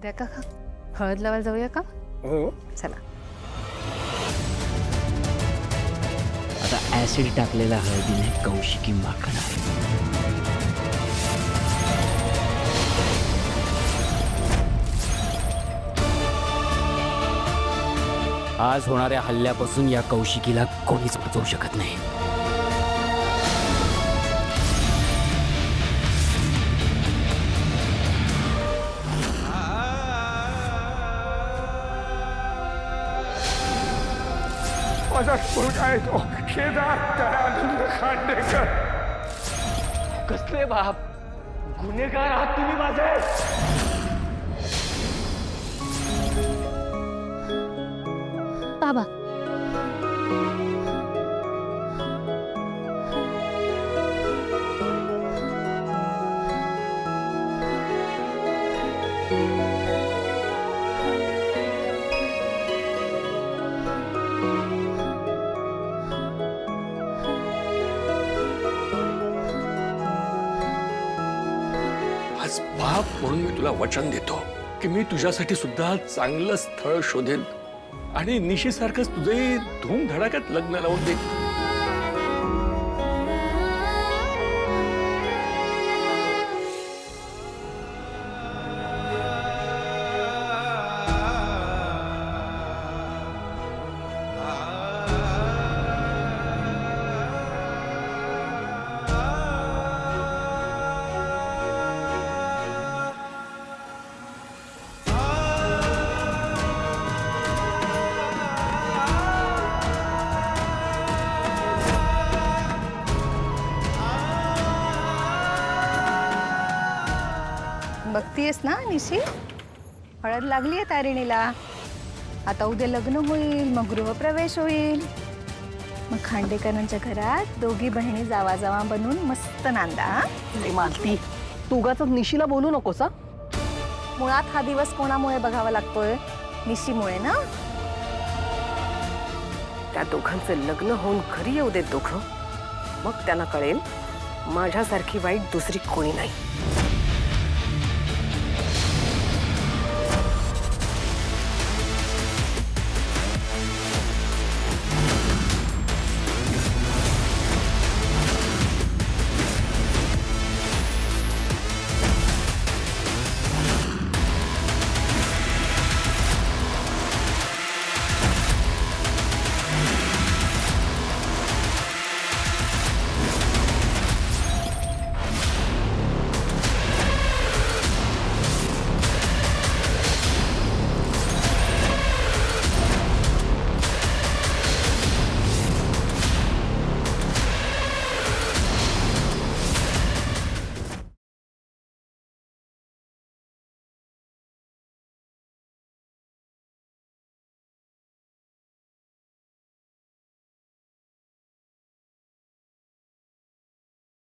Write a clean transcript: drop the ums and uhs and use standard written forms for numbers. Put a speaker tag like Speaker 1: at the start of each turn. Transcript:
Speaker 1: द्या का हळद लावायला जाऊया का?
Speaker 2: हो.
Speaker 1: चला.
Speaker 3: आता ऍसिड टाकलेला हळदीने कौशिकी माखण आहे. आज होणाऱ्या हल्ल्यापासून या कौशिकीला कोणीच वाचवू शकत नाही.
Speaker 2: माझा मुलगा आहे तो केदार दयानंद खांडेकर.
Speaker 4: कसले बाप, गुन्हेगार आहात तुम्ही माझे.
Speaker 1: बाबा
Speaker 2: आज बाप म्हणून मी तुला वचन देतो की मी तुझ्यासाठी सुद्धा चांगलं स्थळ शोधेन आणि निशीसारखंच तुझे धूमधडाक्यात लग्न लावून दे.
Speaker 1: बघतीयस ना निशी, हळद लागली आहे तारिणीला. आता उद्या लग्न होईल, मग गृहप्रवेश होईल. मग खांडेकरांच्या घरात दोघी बहिणी जावा जावा बनून मस्त नांदा.
Speaker 5: मालती, तू उगाच निशीला बोलू नकोस हा.
Speaker 1: मुळात हा दिवस कोणामुळे बघावा लागतोय? निशीमुळे ना.
Speaker 5: त्या दोघांचं लग्न होऊन घरी येऊ देत दोघं, मग त्यांना कळेल माझ्यासारखी वाईट दुसरी कोणी नाही.